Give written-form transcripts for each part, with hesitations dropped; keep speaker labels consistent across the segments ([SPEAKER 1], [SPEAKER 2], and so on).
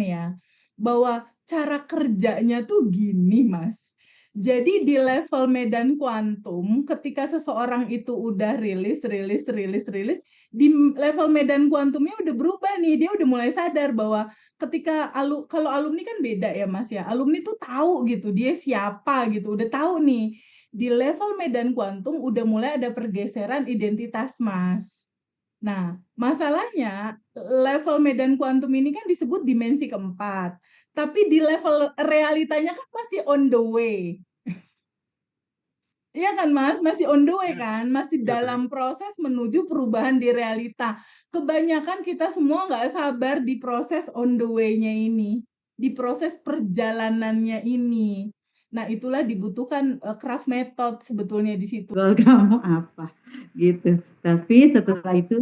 [SPEAKER 1] ya, bahwa cara kerjanya tuh gini, Mas. Jadi di level medan kuantum, ketika seseorang itu udah rilis, di level medan kuantumnya udah berubah nih, dia udah mulai sadar bahwa ketika kalau alumni kan beda ya, Mas, ya. Alumni tuh tahu gitu, dia siapa gitu, udah tahu nih. Di level medan kuantum udah mulai ada pergeseran identitas, Mas. Nah, masalahnya level medan kuantum ini kan disebut dimensi keempat, tapi di level realitanya kan masih on the way. Iya kan, Mas? Masih on the way
[SPEAKER 2] Ya,
[SPEAKER 1] kan? Masih
[SPEAKER 2] iya benar.
[SPEAKER 1] dalam proses menuju perubahan di realita. Kebanyakan kita semua nggak sabar di proses on the way-nya ini, di proses perjalanannya ini. Nah, itulah dibutuhkan, craft method sebetulnya di situ.
[SPEAKER 2] Goal kamu apa? Gitu. Tapi setelah itu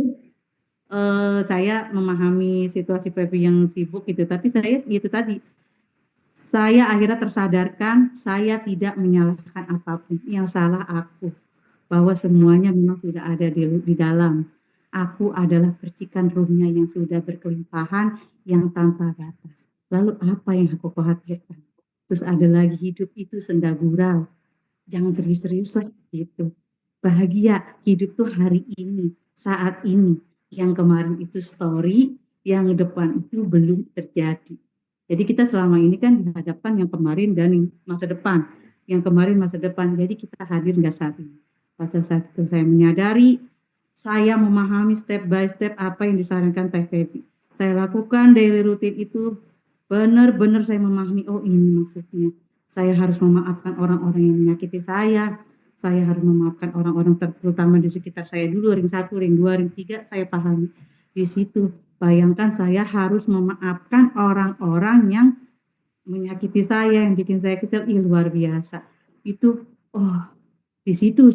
[SPEAKER 2] saya memahami situasi Pepi yang sibuk gitu. Tapi saya gitu tadi, saya akhirnya tersadarkan saya tidak menyalahkan apapun. Yang salah aku. Bahwa semuanya memang sudah ada di dalam. Aku adalah percikan rumnya yang sudah berkelimpahan, yang tanpa batas. Lalu apa yang aku khawatirkan? Terus ada lagi hidup itu senda gurau. Jangan serius-serius lah gitu. Bahagia hidup tuh hari ini, saat ini. Yang kemarin itu story, yang depan itu belum terjadi. Jadi kita selama ini kan dihadapkan yang kemarin dan yang masa depan. Yang kemarin masa depan. Jadi kita hadir nggak saat ini. Pada saat itu saya menyadari, saya memahami step by step apa yang disarankan Teh Febi. Saya lakukan daily routine itu benar-benar saya memahami, oh ini maksudnya. Saya harus memaafkan orang-orang yang menyakiti saya. Saya harus memaafkan orang-orang terutama di sekitar saya dulu, ring 1, ring 2, ring 3, saya pahami. Di situ, bayangkan saya harus memaafkan orang-orang yang menyakiti saya, yang bikin saya kecil, luar biasa. Itu, oh, di situ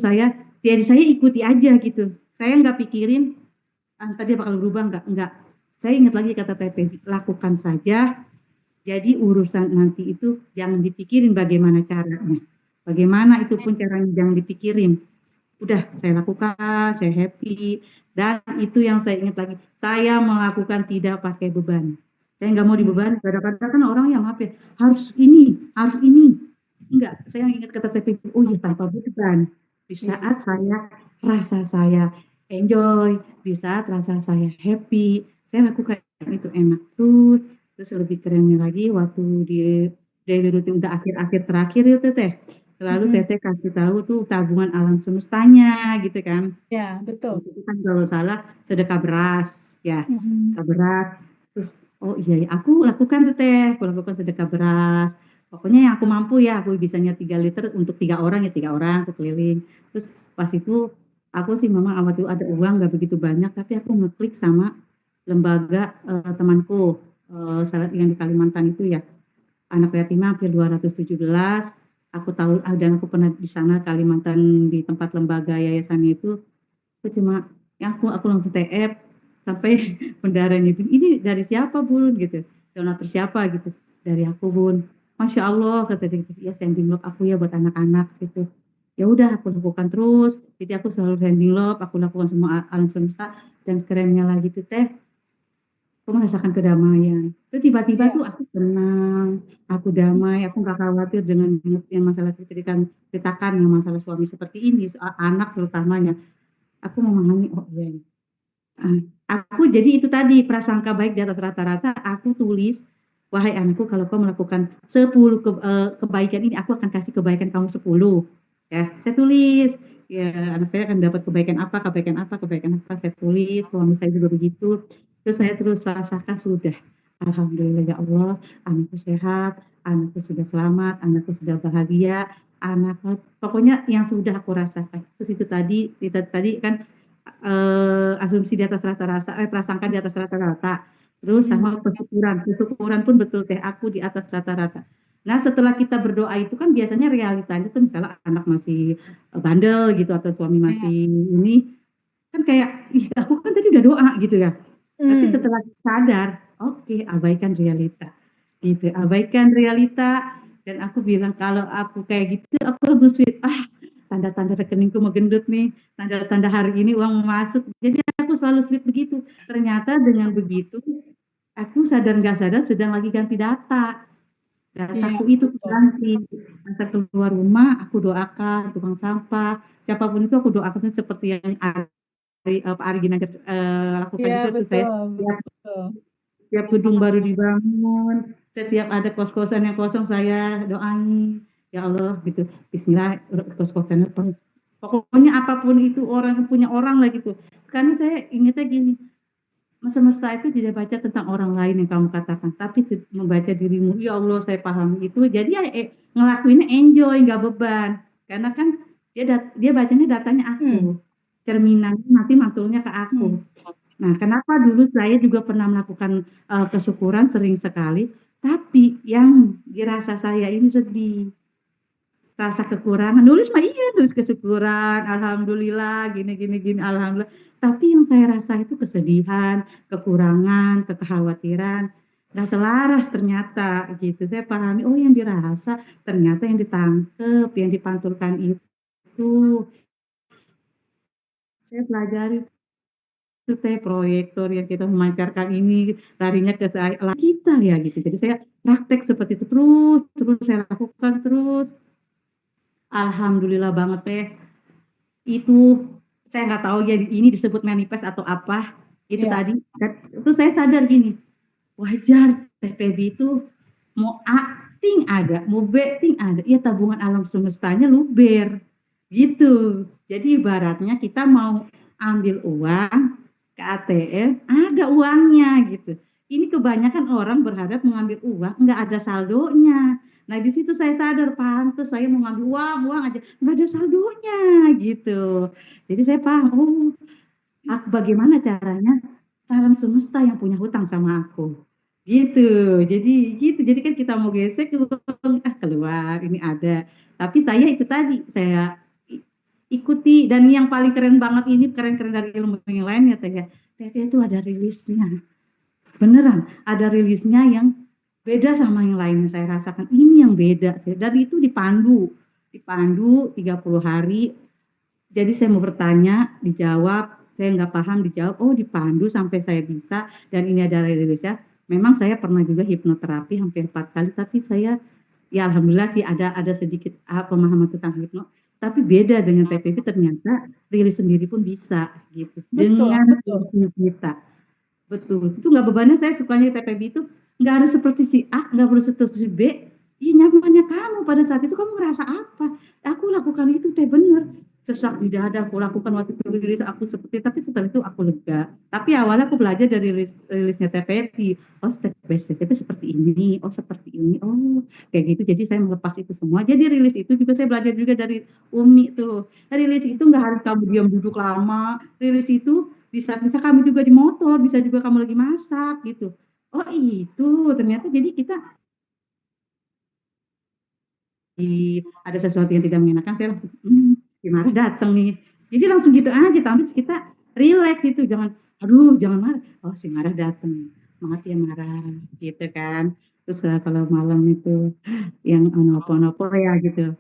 [SPEAKER 2] jadi saya ikuti aja gitu. Saya nggak pikirin, tadi bakal berubah enggak. Saya ingat lagi kata TP, lakukan saja, jadi urusan nanti itu jangan dipikirin bagaimana caranya. Bagaimana itu pun caranya jangan dipikirin. Udah saya lakukan, saya happy. Dan itu yang saya ingat lagi. Saya melakukan tidak pakai beban. Saya nggak mau
[SPEAKER 1] Mmm,
[SPEAKER 2] dibebani. Kadang-kadang kan orang yang maaf ya, harus ini, harus ini. Enggak, saya ingat kata TP, oh iya tanpa beban. Di
[SPEAKER 1] iya.
[SPEAKER 2] saat rasa saya enjoy, di saat rasa saya happy, saya lakukan itu enak terus. Terus lebih kerennya lagi waktu di daily routine udah akhir-akhir terakhir itu Teh. Selalu
[SPEAKER 1] Mhm,
[SPEAKER 2] Teteh kasih tahu tuh tabungan alam semestanya gitu kan.
[SPEAKER 1] iya betul.
[SPEAKER 2] Waktu itu kan kalau salah sedekah beras ya,
[SPEAKER 1] Mhm.
[SPEAKER 2] sedekah beras. Terus oh iya ya aku lakukan tuh Teh, aku lakukan sedekah beras. Pokoknya yang aku mampu ya, aku bisanya 3 liter untuk 3 orang ya 3 orang aku keliling. Terus pas itu aku sih memang awal itu ada uang nggak begitu banyak, tapi aku ngeklik sama lembaga temanku yang di Kalimantan itu ya, anak yatimnya hampir 217. Aku tahu dan aku pernah di sana Kalimantan di tempat lembaga yayasannya itu. Aku cuma aku langsung TF sampai bendaharanya, ini dari siapa Bun gitu, donatur siapa gitu, dari aku Bun. Masya Allah kata dia gitu, ya sending love aku ya buat anak-anak gitu. Ya udah aku lakukan terus, jadi aku selalu sending love, aku lakukan semua alam semesta. Dan kerennya lagi tuh Teh, aku merasakan kedamaian. Terus tiba-tiba
[SPEAKER 1] Iya,
[SPEAKER 2] tuh aku tenang, aku damai, aku nggak khawatir dengan yang masalah ceritakan yang masalah suami seperti ini, soal anak terutamanya. Aku memahami, oh iya, ah, aku jadi itu tadi prasangka baik di atas rata-rata. Aku tulis, wahai anakku, kalau kau melakukan 10 kebaikan ini, aku akan kasih kebaikan kamu 10. Ya, saya tulis. Ya, anak saya akan dapat kebaikan apa, kebaikan apa, kebaikan apa. Saya tulis, suami saya juga begitu. Terus saya terus rasakan sudah. Alhamdulillah ya Allah, anakku sehat, anakku sudah selamat, anakku sudah bahagia, anakku pokoknya yang sudah aku rasakan. Terus itu tadi kan asumsi di atas rata-rata, prasangka di atas rata-rata. Terus
[SPEAKER 1] mhm,
[SPEAKER 2] sama kesyukuran pun betul Teh, aku di atas rata-rata. Nah setelah kita berdoa itu kan biasanya realitanya tuh misalnya anak masih bandel gitu atau suami
[SPEAKER 1] iya,
[SPEAKER 2] masih ini, kan kayak, ih aku kan tadi udah doa gitu ya. Tapi
[SPEAKER 1] mmm,
[SPEAKER 2] setelah sadar, oke, abaikan realita. Gitu, abaikan realita. Dan aku bilang kalau aku kayak gitu, aku langsung sweet. Tanda-tanda rekeningku mau gendut nih, tanda-tanda hari ini uang mau masuk. Jadi aku selalu sweet begitu. Ternyata dengan begitu, aku sadar nggak sadar sedang lagi ganti data.
[SPEAKER 1] Iya,
[SPEAKER 2] Dataku itu
[SPEAKER 1] betul.
[SPEAKER 2] ganti. Antar keluar rumah, aku doakan tukang sampah, siapapun itu aku doakan seperti yang Ari Ginanjar lakukan
[SPEAKER 1] Iya,
[SPEAKER 2] juga tuh saya.
[SPEAKER 1] betul,
[SPEAKER 2] Tiap,
[SPEAKER 1] betul.
[SPEAKER 2] tiap gedung baru dibangun, setiap ada kos-kosan yang kosong saya doain, ya Allah gitu. Bismillah kos-kosannya penuh. Pokoknya apapun itu orang punya orang lah gitu. Karena saya ingatnya gini, semesta itu tidak baca tentang orang lain yang kamu katakan, tapi membaca dirimu. Ya Allah, saya paham itu. Jadi ya ngelakuinnya enjoy, nggak beban. Karena kan dia bacanya datanya
[SPEAKER 1] Hmm.
[SPEAKER 2] aku, cerminannya nanti mantulnya ke
[SPEAKER 1] Hmm.
[SPEAKER 2] aku. Nah, kenapa dulu saya juga pernah melakukan kesyukuran sering sekali, tapi yang dirasa saya ini sedih, rasa kekurangan. Nulis mah iya, nulis kesyukuran, alhamdulillah, gini gini gini, alhamdulillah. Tapi yang saya rasa itu kesedihan, kekurangan, kekhawatiran, nggak selaras ternyata gitu. Saya pahami, oh yang dirasa ternyata yang ditangkep, yang dipantulkan itu. Saya pelajari itu teh proyektor yang kita memancarkan ini larinya ke kita ya gitu. Jadi saya praktek seperti itu terus, terus saya lakukan terus. Alhamdulillah banget teh. Itu saya nggak tahu ya ini disebut manifest atau apa itu
[SPEAKER 1] Iya.
[SPEAKER 2] tadi. Dan itu saya sadar gini, wajar TPB itu mau A ting ada, mau B ting ada, ya tabungan alam semestanya luber gitu. Jadi ibaratnya kita mau ambil uang ke ATM ada uangnya gitu. Ini kebanyakan orang berharap mengambil uang nggak ada saldonya. Nah di situ saya sadar pantas saya mau ngambil uang uang aja nggak ada saldonya gitu. Jadi saya paham, oh bagaimana caranya alam semesta yang punya hutang sama aku. Gitu. Jadi kan kita mau gesek uang keluar ini ada. Tapi saya itu tadi saya ikuti dan yang paling keren banget ini keren-keren dari ilmu yang lain ya Teh ya. Teh itu ada rilisnya. Beneran ada rilisnya yang beda sama yang lainnya saya rasakan ini yang beda dan itu dipandu 30 hari jadi saya mau bertanya, dijawab, saya nggak paham, dijawab, oh dipandu sampai saya bisa, dan ini ada rilisnya. Memang saya pernah juga hipnoterapi hampir 4 kali, tapi saya, ya alhamdulillah sih ada sedikit pemahaman tentang hipno, tapi beda dengan TPP ternyata rilis sendiri pun bisa gitu,
[SPEAKER 1] Betul,
[SPEAKER 2] dengan
[SPEAKER 1] betul.
[SPEAKER 2] ilmu kita. Betul, itu nggak bebannya saya sukanya TPB itu nggak harus seperti si A, nggak harus seperti si B. Ya nyamannya kamu pada saat itu kamu ngerasa apa? Aku lakukan itu teh bener. Sesak di dada aku lakukan waktu itu rilis aku seperti tapi setelah itu aku lega. Tapi awalnya aku belajar dari rilisnya TPP. Oh step by step seperti ini, oh seperti ini, oh kayak gitu. Jadi saya melepas itu semua. Jadi rilis itu juga saya belajar juga dari Umi tuh. Rilis itu nggak harus kamu diam duduk lama. Rilis itu bisa kamu juga di motor, bisa juga kamu lagi masak gitu. Oh itu ternyata jadi kita ada sesuatu yang tidak mengenakan, saya langsung, gimana datang nih. Jadi langsung gitu aja, tapi kita relax itu, jangan, aduh jangan marah. Oh si marah datang, maaf ya marah, gitu kan. Terus kalau malam itu yang nopo-nopo ya gitu.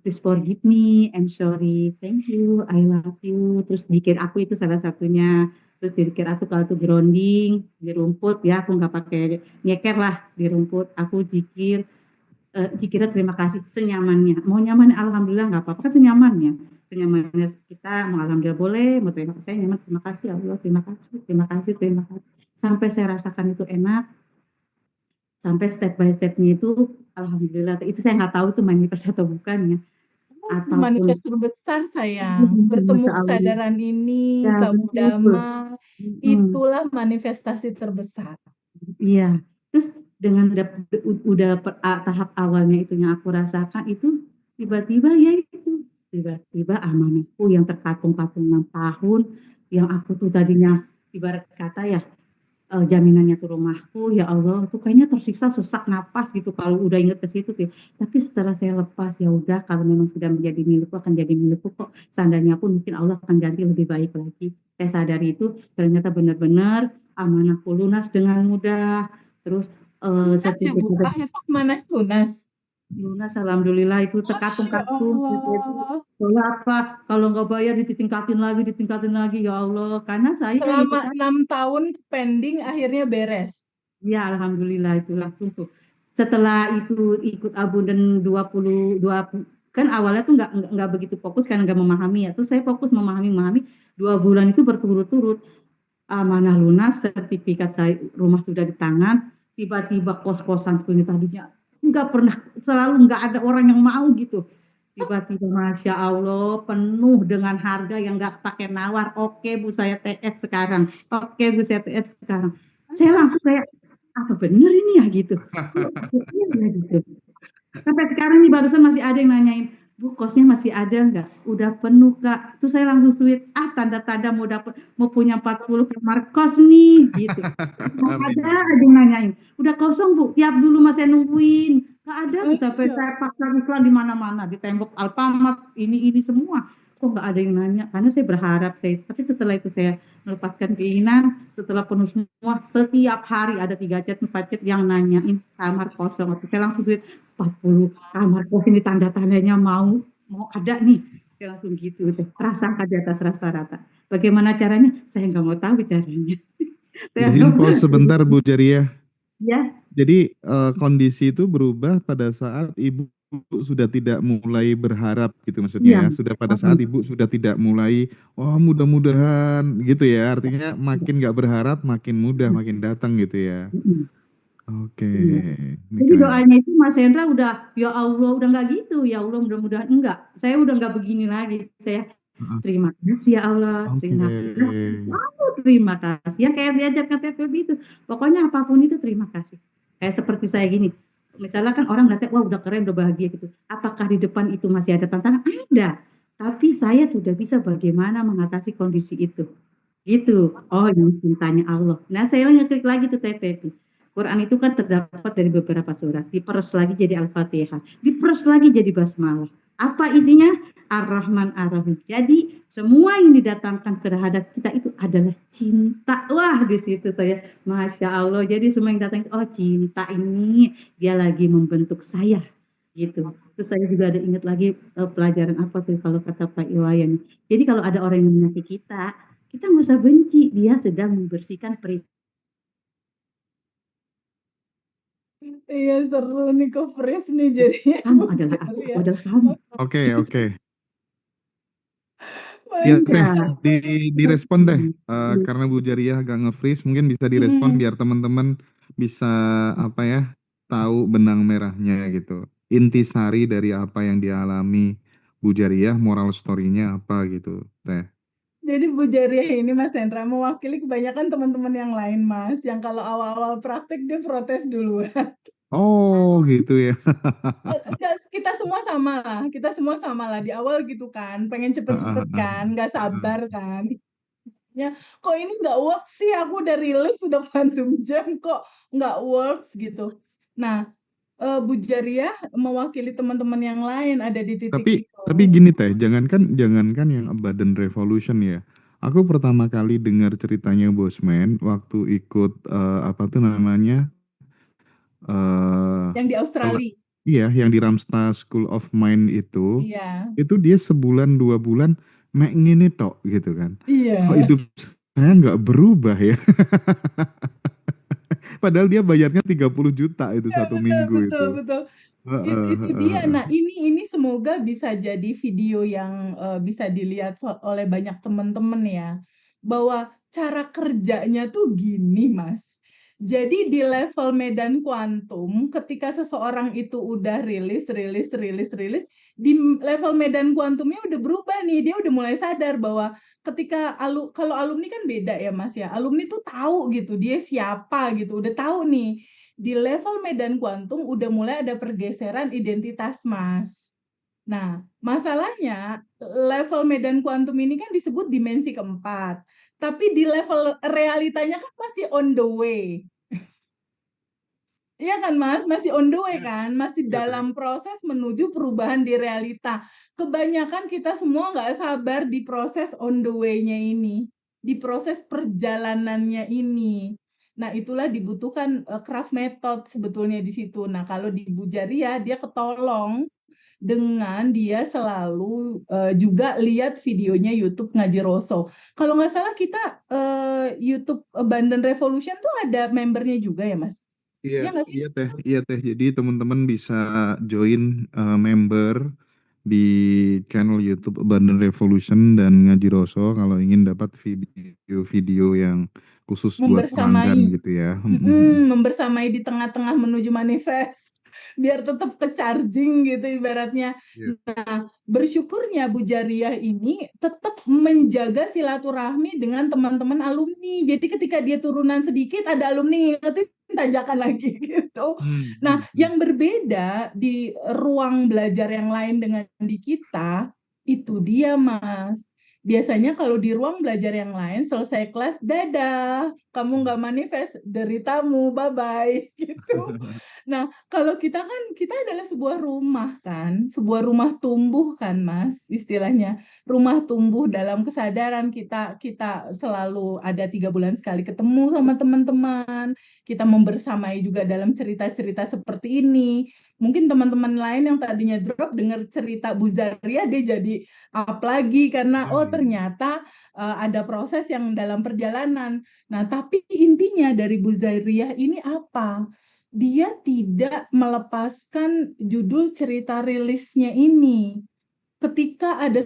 [SPEAKER 2] Please forgive me, I'm sorry, thank you, I love you. Terus dikir aku itu salah satunya. Terus dikir aku kalau tuh grounding di rumput ya, aku nggak pakai nyeker lah di rumput. Aku jikir, jikirnya terima kasih senyamannya. Mau nyaman, alhamdulillah nggak apa-apa kan senyamannya. Senyamannya kita mau alhamdulillah boleh, mau terima kasih nyaman terima kasih ya Allah, terima kasih, terima kasih, terima kasih. Sampai saya rasakan itu enak, sampai step by stepnya itu alhamdulillah itu saya nggak tahu itu manifest atau bukan ya ataupun
[SPEAKER 1] Manifest terbesar sayang. Bertemu
[SPEAKER 2] Masya Allah.
[SPEAKER 1] kesadaran ini,
[SPEAKER 2] Ya,
[SPEAKER 1] kamu
[SPEAKER 2] betul.
[SPEAKER 1] damai.
[SPEAKER 2] Mm,
[SPEAKER 1] Itulah manifestasi terbesar.
[SPEAKER 2] iya. Terus dengan udah tahap awalnya itu yang aku rasakan itu tiba-tiba ya itu tiba-tiba amanahku yang terkatung-katung 6 tahun yang aku tuh tadinya ibarat kata ya jaminannya tuh rumahku ya Allah tuh kayaknya tersiksa sesak napas gitu kalau udah inget ke situ tuh tapi setelah saya lepas ya udah kalau memang sudah menjadi milikku akan jadi milikku kok seandainya pun mungkin Allah akan ganti lebih baik lagi saya sadari itu ternyata benar-benar amanahku lunas dengan mudah terus
[SPEAKER 1] Lunas ya Bu,
[SPEAKER 2] sertifikat
[SPEAKER 1] akhirnya kemana lunas?
[SPEAKER 2] lunas alhamdulillah itu
[SPEAKER 1] Masya
[SPEAKER 2] terkatung-katung gitu itu
[SPEAKER 1] Allah.
[SPEAKER 2] kalau apa kalau nggak bayar ditingkatin lagi ya Allah karena saya itu
[SPEAKER 1] Selama
[SPEAKER 2] tadi
[SPEAKER 1] 6 tahun pending akhirnya beres.
[SPEAKER 2] Ya, alhamdulillah itu langsung tuh. Setelah itu ikut Abundant 22, kan awalnya tuh nggak begitu fokus karena nggak memahami ya. Terus saya fokus memahami 2 bulan itu berturut-turut, amanah lunas, sertifikat saya rumah sudah di tangan, tiba-tiba kos-kosan punya tadinya nggak pernah, selalu nggak ada orang yang mau gitu. Tiba-tiba Masya Allah penuh dengan harga yang nggak pakai nawar. Oke Bu, saya TF sekarang. Oke Bu, saya TF sekarang. Saya langsung kayak, apa bener ini ya gitu. Kok iya ya gitu. Sampai sekarang nih barusan masih ada yang nanyain, Bu, kosnya masih ada nggak? Udah penuh, Kak. Terus saya langsung sweet, tanda-tanda mau dapet, mau punya 40 kamar kos nih, gitu. Nggak ada
[SPEAKER 3] Amin.
[SPEAKER 2] aja yang nanyain. Udah kosong, Bu. Tiap dulu masih nungguin. Nggak ada tuh sampai
[SPEAKER 1] Masya
[SPEAKER 2] saya paksa iklan di mana-mana, di tembok Alfamart, ini semua. Kok nggak ada yang nanya? Karena saya berharap, tapi setelah itu saya melepaskan keinginan, setelah penuh semua, setiap hari ada 3 chat, 4 chat yang nanyain kamar kosong. Waktu saya langsung 40 kamar kos ini tanda-tandanya mau ada nih. Saya langsung gitu deh. Prasangka di atas rata-rata. Bagaimana caranya? Saya nggak mau tahu caranya. Saya
[SPEAKER 3] Izin pause sebentar Bu Jariah.
[SPEAKER 2] ya,
[SPEAKER 3] Jadi kondisi itu berubah pada saat ibu sudah tidak mulai berharap gitu maksudnya
[SPEAKER 2] iya.
[SPEAKER 3] ya. Sudah pada saat
[SPEAKER 2] Mm-mm.
[SPEAKER 3] ibu sudah tidak mulai, oh mudah-mudahan gitu ya. Artinya makin nggak berharap, makin mudah, makin datang gitu ya.
[SPEAKER 2] Mm-mm.
[SPEAKER 3] Oke,
[SPEAKER 2] Iya.
[SPEAKER 3] ini
[SPEAKER 2] Jadi
[SPEAKER 3] keren.
[SPEAKER 2] doanya itu Mas Hendra udah, ya Allah udah nggak gitu, ya Allah mudah-mudahan enggak. Saya udah nggak begini lagi. Saya
[SPEAKER 3] Heeh.
[SPEAKER 2] terima kasih ya Allah,
[SPEAKER 3] Oke.
[SPEAKER 2] terima kasih. Selalu terima kasih. Ya kayak diajarkan TPB itu. Pokoknya apapun itu terima kasih. Kayak seperti saya gini. Misalnya kan orang ngeliatnya, wah udah keren, udah bahagia gitu. Apakah di depan itu masih ada tantangan? Ada. Tapi saya sudah bisa bagaimana mengatasi kondisi itu. Gitu. Oh, ini cintanya Allah. Nah, saya ngeklik lagi tuh TPP. Quran itu kan terdapat dari beberapa surat. Diperes lagi jadi Al-Fatihah. Diperes lagi jadi Basmalah. Apa isinya? Ar-Rahman Ar-Rahim. Jadi semua yang didatangkan terhadap kita itu adalah cinta. Wah, di situ saya, Masya Allah. Jadi semua yang datang, oh cinta ini dia lagi membentuk saya. Gitu. Terus saya juga ada ingat lagi pelajaran apa tuh kalau kata Pak Iwayan. Jadi kalau ada orang yang menyakiti kita nggak usah benci, dia sedang membersihkan perilaku.
[SPEAKER 1] Iya seru nih coverage nih jadinya
[SPEAKER 2] Kamu
[SPEAKER 1] Bu
[SPEAKER 2] adalah aku
[SPEAKER 1] Ceria.
[SPEAKER 2] adalah kamu.
[SPEAKER 3] Oke, oke. Ya Teh,
[SPEAKER 1] Masya
[SPEAKER 3] di direspon Teh.
[SPEAKER 2] Iya.
[SPEAKER 3] Karena Bu Jariah agak nge-freeze, mungkin bisa direspon
[SPEAKER 1] Allah.
[SPEAKER 3] biar teman-teman bisa apa ya, tahu benang merahnya gitu. Intisari dari apa yang dialami Bu Jariah, moral story-nya apa gitu, Teh.
[SPEAKER 1] Jadi Bu Jariah ini Mas Hendra mewakili kebanyakan teman-teman yang lain Mas, yang kalau awal-awal praktik dia protes dulu.
[SPEAKER 3] Oh, gitu ya.
[SPEAKER 1] Kita semua sama lah, kita semua sama lah di awal gitu kan, pengen cepet-cepet kan, nggak sabar kan. Ya, kok ini nggak works sih, aku udah rilis udah Quantum Jam kok nggak works gitu. Nah, Bu Jariah mewakili teman-teman yang lain ada di titik itu.
[SPEAKER 3] Tapi gini Teh, jangankan yang Abadan Revolution ya. Aku pertama kali dengar ceritanya Bosman waktu ikut apa tuh namanya? eh
[SPEAKER 1] Yang di
[SPEAKER 3] kalau
[SPEAKER 1] Australia.
[SPEAKER 3] iya yang di Ramstar School of Mind
[SPEAKER 1] Iya,
[SPEAKER 3] itu dia sebulan 2 bulan mek ngene tok gitu kan. Kok
[SPEAKER 1] iya.
[SPEAKER 3] hidup saya nggak berubah ya? Padahal dia bayarnya 30 juta itu
[SPEAKER 1] Ya,
[SPEAKER 3] satu
[SPEAKER 1] betul,
[SPEAKER 3] minggu
[SPEAKER 1] betul,
[SPEAKER 3] itu.
[SPEAKER 1] betul.
[SPEAKER 3] Heeh,
[SPEAKER 1] Itu
[SPEAKER 3] heeh,
[SPEAKER 1] dia.
[SPEAKER 3] heeh.
[SPEAKER 1] Nah, ini semoga bisa jadi video yang bisa dilihat oleh banyak teman-teman ya. Bahwa cara kerjanya tuh gini, Mas. Jadi di level medan kuantum, ketika seseorang itu udah rilis, rilis, rilis, rilis, di level medan kuantumnya udah berubah nih. Dia udah mulai sadar bahwa ketika kalau alumni kan beda ya, Mas ya. Alumni tuh tahu gitu, dia siapa gitu, udah tahu nih di level medan kuantum udah mulai ada pergeseran identitas, Mas. Nah, masalahnya level medan kuantum ini kan disebut dimensi keempat, tapi di level realitanya kan masih on the way. Iya kan, Mas? Masih on the way
[SPEAKER 3] Iya,
[SPEAKER 1] kan? Masih
[SPEAKER 3] iya, Teh.
[SPEAKER 1] dalam proses menuju perubahan di realita. Kebanyakan kita semua nggak sabar di proses on the way-nya ini, di proses perjalanannya ini. Nah, itulah dibutuhkan craft method sebetulnya di situ. Nah, kalau di Bujaria dia ketolong dengan dia selalu juga lihat videonya YouTube Ngaji Roso. Kalau nggak salah kita YouTube Abundant Revolution tuh ada membernya juga ya, Mas?
[SPEAKER 3] Iya,
[SPEAKER 1] Iya nggak sih?
[SPEAKER 3] iya teh. Jadi teman-teman bisa join member di channel YouTube Abundant Revolution dan Ngaji Roso kalau ingin dapat video-video yang khusus buat pelanggan
[SPEAKER 1] Membersamai.
[SPEAKER 3] gitu ya.
[SPEAKER 1] Membersamai di tengah-tengah menuju manifest biar tetap ke charging gitu ibaratnya.
[SPEAKER 3] Iya.
[SPEAKER 1] Nah, bersyukurnya Bu Jariah ini tetap menjaga silaturahmi dengan teman-teman alumni. Jadi ketika dia turunan sedikit ada alumni ngingetin tanjakan lagi gitu. Nah, yang berbeda di ruang belajar yang lain dengan di kita itu dia, Mas. Biasanya kalau di ruang belajar yang lain selesai kelas, dadah, kamu nggak manifest, deritamu, bye-bye, gitu. Nah, kalau kita kan, kita adalah sebuah rumah kan, sebuah rumah tumbuh kan, Mas, istilahnya. Rumah tumbuh dalam kesadaran kita, kita selalu ada 3 bulan sekali ketemu sama teman-teman, kita membersamai juga dalam cerita-cerita seperti ini. Mungkin teman-teman lain yang tadinya drop dengar cerita Bu Zaria, dia jadi up lagi karena oh ternyata ada proses yang dalam perjalanan. Nah, tapi intinya dari Bu Zairiah ini apa? Dia tidak melepaskan judul cerita rilisnya ini. Ketika ada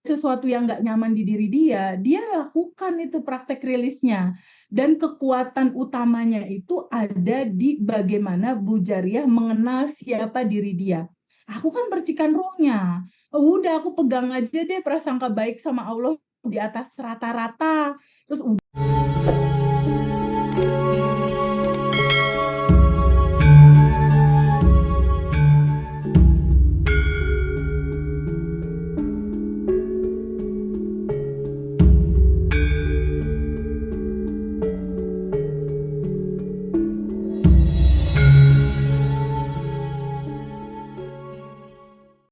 [SPEAKER 1] sesuatu yang nggak nyaman di diri dia, dia lakukan itu praktek rilisnya. Dan kekuatan utamanya itu ada di bagaimana Bu Jariah mengenal siapa diri dia. Aku kan percikan rohnya. Oh, udah aku pegang aja deh prasangka baik sama Allah di atas rata-rata. Terus